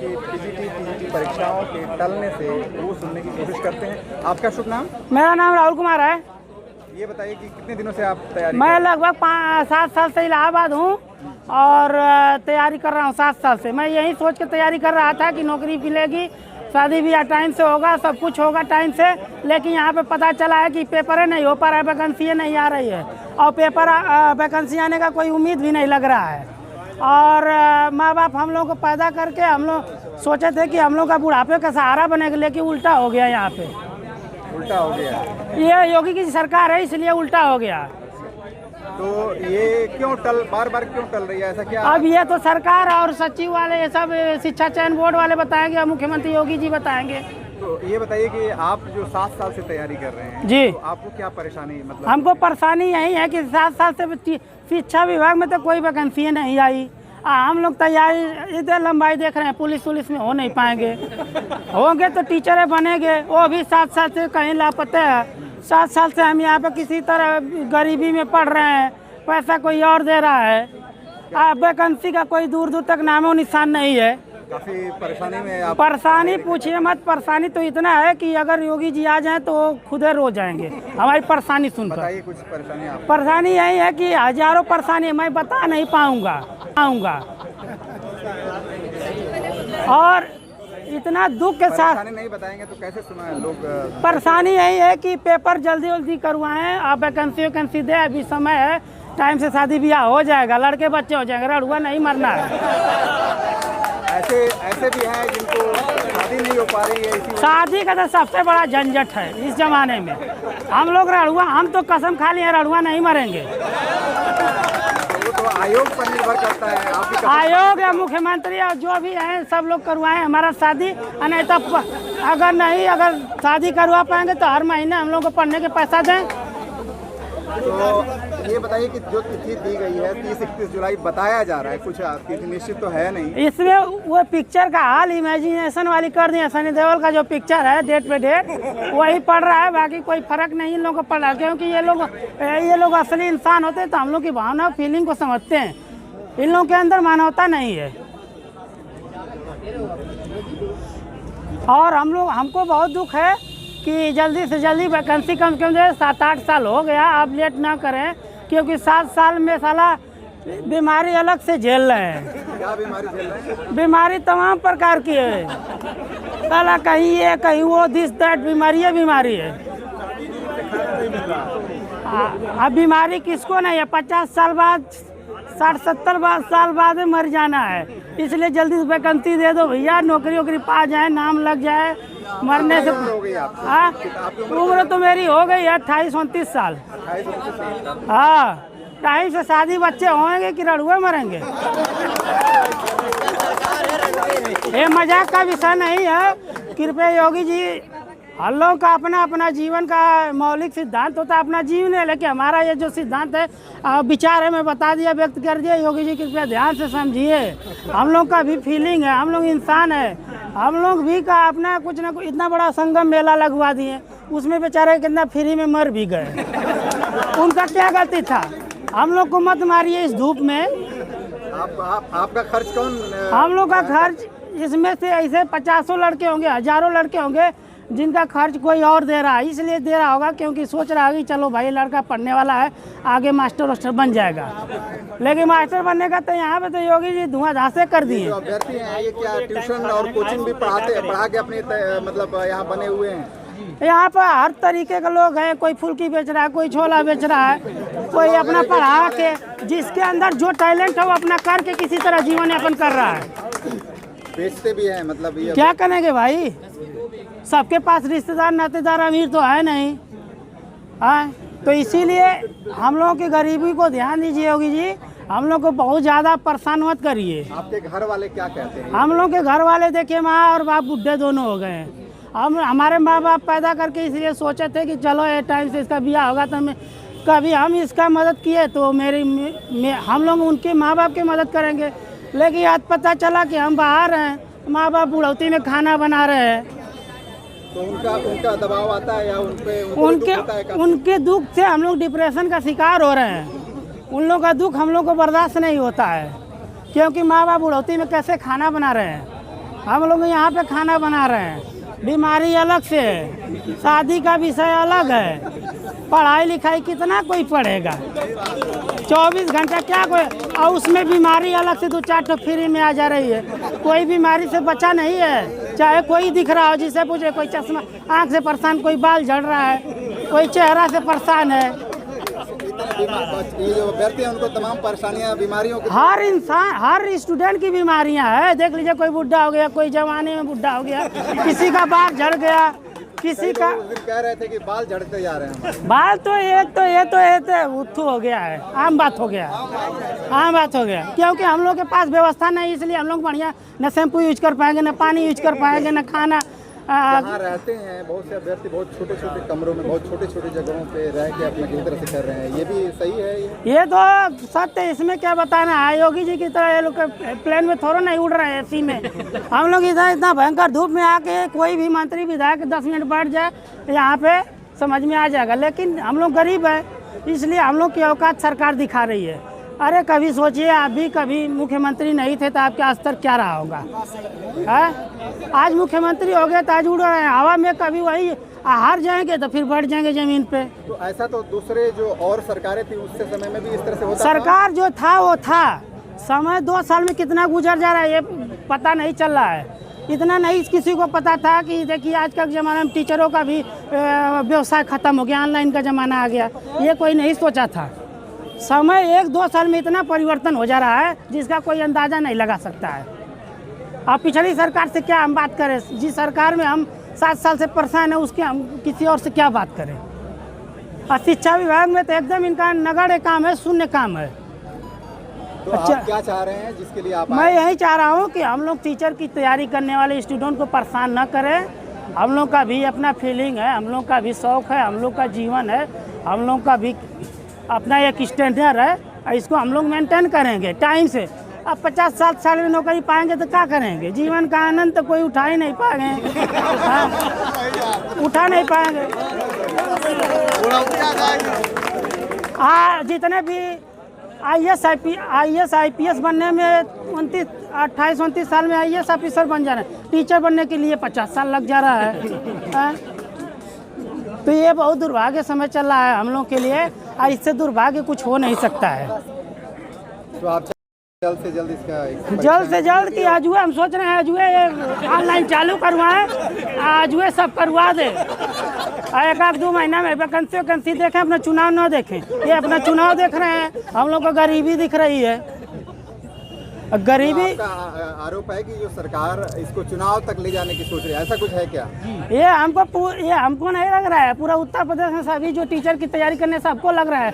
कि TGT PGT परीक्षाओं के टलने से वो सुनने की कोशिश करते हैं। आपका शुभ नाम? मेरा नाम राहुल कुमार है। ये बताइए कि कितने दिनों से आप तैयारी मैं कर रहे लगभग 7 साल से इलाहाबाद हूँ और तैयारी कर रहा हूँ 7 साल से। मैं यही सोच के तैयारी कर रहा था कि नौकरी मिलेगी, शादी ब्याह टाइम से होगा, सब कुछ होगा टाइम से। लेकिन यहाँ पे पता चला है कि पेपर नहीं हो पा रहा है, वैकेंसी नहीं आ रही है और पेपर वैकेंसी आने का कोई उम्मीद भी नहीं लग रहा है। और माँ बाप हम लोग को पैदा करके हम लोग सोचे थे कि हम लोग का बुढ़ापे का सहारा बनेगा, लेकिन उल्टा हो गया। यहाँ पे उल्टा हो गया। ये योगी की सरकार है इसलिए उल्टा हो गया। तो ये क्यों बार बार क्यों टल रही है, ऐसा क्या? अब ये तो सरकार और सचिव वाले ये सब शिक्षा चयन बोर्ड वाले बताएंगे और मुख्यमंत्री योगी जी बताएंगे। तो ये बताइए कि आप जो 7 साल से तैयारी कर रहे हैं जी, तो आपको क्या परेशानी मतलब? हमको परेशानी यही है कि 7 साल से शिक्षा विभाग में तो कोई वैकेंसी नहीं आई। हम लोग तैयारी इधर लंबाई देख रहे हैं, पुलिस में हो नहीं पाएंगे। होंगे तो टीचर बनेंगे, वो भी 7 साल से कहीं लापता है। 7 साल से हम यहाँ पे किसी तरह गरीबी में पढ़ रहे हैं, पैसा कोई और दे रहा है। वैकेंसी का कोई दूर दूर तक नामो निशान नहीं है। काफी परेशानी में आप? परेशानी पूछिए मत। परेशानी तो इतना है कि अगर योगी जी आ जाएं तो खुदे रो जाएंगे हमारी परेशानी सुनकर। बताइए कुछ परेशानी आप? परेशानी यही है कि हजारों परेशानी मैं बता नहीं पाऊंगा और इतना दुख के साथ परेशानी नहीं बताएंगे तो कैसे सुना लोग? परेशानी यही है कि पेपर जल्दी करवाएं, आप वैकेंसी दे, अभी समय है, टाइम से शादी ब्याह हो जाएगा, लड़के बच्चे हो जाएंगे, रड़ुआ नहीं मरना है। ऐसे भी हैं जिनको शादी नहीं हो पा रही है इसी शादी का तो सबसे बड़ा झंझट है इस जमाने में। हम लोग रड़ुआ, हम तो कसम खा लिए रड़ुआ नहीं मरेंगे। तो आयोग पर निर्भर करता है। आपकी आयोग या मुख्यमंत्री और जो भी हैं सब लोग करवाएं हमारा शादी, नहीं तो अगर शादी करवा पाएंगे तो हर महीने हम लोग को पढ़ने के पैसा दें। तो ये बताइए कि जो तिथि दी गई है 30-31 जुलाई बताया जा रहा है, कुछ तिथि निश्चित तो है नहीं इसमें। वो पिक्चर का हाल इमेजिनेशन वाली कर दिए। सनी देओल का जो पिक्चर है डेट पे डेट वही पढ़ रहा है, बाकी कोई फर्क नहीं इन लोगों को पड़ रहा। क्योंकि ये लोग असली इंसान होते हैं तो हम लोग की भावना फीलिंग को समझते हैं। इन लोगों के अंदर मानवता नहीं है। और हमको बहुत दुख है कि जल्दी से जल्दी वैकेंसी कम से कम 7-8 साल हो गया, आप लेट ना करें। क्योंकि 7 साल में साला बीमारी अलग से झेल रहे हैं। क्या बीमारी झेल रहे हैं? बीमारी तमाम प्रकार की है साला, कहीं ये कहीं वो, दिस दैट बीमारी है। अब बीमारी किसको नहीं है? 50 साल बाद 60-70 साल बाद मर जाना है। इसलिए जल्दी से वैकेंसी दे दो भैया, नौकरी पा जाए, नाम लग जाए। मरने से उम्र तो मेरी हो गई है 28-29 साल। हाँ, टाइम से शादी बच्चे होंगे कि रड़ुए मरेंगे। ये मजाक का विषय नहीं है। कृपया योगी जी, हम लोग का अपना जीवन का मौलिक सिद्धांत होता है, अपना जीवन है। लेकिन हमारा ये जो सिद्धांत है, विचार है, मैं बता दिया, व्यक्त कर दिया। योगी जी कृपया ध्यान से समझिए। हम लोग का भी फीलिंग है, हम लोग इंसान है। हम लोग भी का अपना कुछ ना कुछ, इतना बड़ा संगम मेला लगवा दिए, उसमें बेचारे कितना फ्री में मर भी गए। उनका क्या गलती था? हम लोग को मत मारिए इस धूप में। आपका खर्च कौन? हम लोग का खर्च इसमें से ऐसे 50 लड़के होंगे, हजारों लड़के होंगे जिनका खर्च कोई और दे रहा है। इसलिए दे रहा होगा क्योंकि सोच रहा है कि चलो भाई लड़का पढ़ने वाला है, आगे मास्टर बन जाएगा। लेकिन मास्टर बनने का तो यहाँ पे तो योगी जी धुआंधार कर दिए। अभ्यर्थी हैं ये, क्या ट्यूशन और कोचिंग भी पढ़ा के अपने मतलब यहाँ बने हुए हैं? यहाँ पर हर तरीके के लोग हैं। कोई फुल्की बेच रहा है, कोई छोला बेच रहा है, कोई अपना पढ़ा के, जिसके अंदर जो टैलेंट है वो अपना करके किसी तरह जीवन यापन कर रहा है। बेचते भी हैं मतलब? ये क्या करेंगे भाई, सबके पास रिश्तेदार नातेदार अमीर तो है नहीं। हाँ, तो इसीलिए हम लोगों की गरीबी को ध्यान दीजिए योगी जी। हम लोग को बहुत ज़्यादा परेशान मत करिए। आपके घर वाले क्या कहते हैं? हम लोग के घर वाले देखिए, माँ और बाप बुढ़े दोनों हो गए हैं। हमारे माँ बाप पैदा करके इसलिए सोचे थे कि चलो ये टाइम से इसका ब्याह होगा तो कभी हम इसका मदद किए तो हम लोग उनके माँ बाप की मदद करेंगे। लेकिन आज पता चला कि हम बाहर हैं, माँ बाप बुढ़ौती में खाना बना रहे हैं। तो उनका दबाव आता है या उनके दुख से हम लोग डिप्रेशन का शिकार हो रहे हैं। उन लोगों का दुख हम लोग को बर्दाश्त नहीं होता है, क्योंकि माँ बाप बुढ़ौती में कैसे खाना बना रहे हैं। हम लोग यहाँ पे खाना बना रहे हैं, बीमारी अलग से है, शादी का विषय अलग है, पढ़ाई लिखाई कितना कोई पढ़ेगा, 24 घंटा क्या कोई, और उसमें बीमारी अलग से 2-4 तो फ्री में आ जा रही है। कोई बीमारी से बचा नहीं है, चाहे कोई दिख रहा हो, जिसे पूछे कोई चश्मा आँख से परेशान, कोई बाल झड़ रहा है, कोई चेहरा से परेशान है। ये जो व्यक्ति हैं उनको तमाम परेशानियां बीमारियों की हर इंसान, हर स्टूडेंट की बीमारियां हैं। देख लीजिए, कोई बुढ़ा हो गया, कोई जवानी में बुढ़ा हो गया, किसी का बाल झड़ गया, किसी का उस दिन कह रहे थे कि बाल झड़ते जा रहे हैं। बाल तो ये उत्थू हो गया है, आम बात हो गया, आम बात हो गया। क्योंकि हम लोग के पास व्यवस्था नहीं, इसलिए हम लोग बढ़िया न शैम्पू यूज कर पाएंगे, न पानी यूज कर पाएंगे, न खाना। यहाँ रहते हैं बहुत से अभ्यर्थी, बहुत छोटे छोटे कमरों में, बहुत छोटे छोटे जगहों पे रह के अपने किसी तरह से कर रहे हैं, ये भी सही है? ये तो सत्य, इसमें क्या बताना है। योगी जी की तरह ये लोग प्लेन में थोड़ा नहीं उड़ रहे हैं, एसी में। हम लोग इधर इतना भयंकर धूप में आके कोई भी मंत्री विधायक 10 मिनट बैठ जाए यहाँ पे समझ में आ जाएगा, लेकिन हम लोग गरीब है, इसलिए हम लोग की औकात सरकार दिखा रही है। अरे कभी सोचिए, आप भी कभी मुख्यमंत्री नहीं थे तो आपका स्तर क्या रहा होगा, है? आज मुख्यमंत्री हो गए तो आज उड़ रहे हैं हवा में, कभी वही हार जाएंगे तो फिर बैठ जाएंगे जमीन पे। तो ऐसा तो दूसरे जो और सरकारें थी उससे समय में भी इस तरह से होता सरकार जो था वो था, समय 2 साल में कितना गुजर जा रहा है ये पता नहीं चल रहा है। इतना नहीं किसी को पता था कि देखिए आज का ज़माना में टीचरों का भी व्यवसाय खत्म हो गया, ऑनलाइन का ज़माना आ गया, ये कोई नहीं सोचा था। समय 1-2 साल में इतना परिवर्तन हो जा रहा है जिसका कोई अंदाज़ा नहीं लगा सकता है। अब पिछली सरकार से क्या हम बात करें, जिस सरकार में हम 7 साल से परेशान है उसके हम किसी और से क्या बात करें। और शिक्षा विभाग में तो एकदम इनका नगण्य काम है, शून्य काम है। तो आप क्या चाह रहे हैं जिसके लिए आप मैं यही चाह रहा हूँ कि हम लोग टीचर की तैयारी करने वाले स्टूडेंट को परेशान न करें। हम लोग का भी अपना फीलिंग है, हम लोग का भी शौक़ है, हम लोग का जीवन है, हम लोग का भी अपना एक स्टैंडर्ड है, इसको हम लोग मेंटेन करेंगे टाइम से। अब 50-60 साल में नौकरी पाएंगे तो क्या करेंगे? जीवन का आनंद तो कोई उठा ही नहीं पाएंगे, उठा नहीं पाएंगे। जितने भी IAS IPS बनने में 28-29 साल में IAS ऑफिसर बन जा रहे हैं, टीचर बनने के लिए 50 साल लग जा रहा है। तो ये बहुत दुर्भाग्य समय चल रहा है हम लोग के लिए, और इससे दुर्भाग्य कुछ हो नहीं सकता है। तो आप जल्द से जल्द इसका जल्द से जल्द कि आज हम सोच रहे हैं आज ये ऑनलाइन चालू करवाएं, आज सब करवा दे। 1-2 महीना में वैकेंसी देखें, अपना चुनाव न देखें। ये अपना चुनाव देख रहे हैं, हम लोग को गरीबी दिख रही है। गरीबी का आरोप है कि जो सरकार इसको चुनाव तक ले जाने की सोच रही है, ऐसा कुछ है क्या? ये हमको नहीं लग रहा है, पूरा उत्तर प्रदेश में सभी जो टीचर की तैयारी करने सबको लग रहा है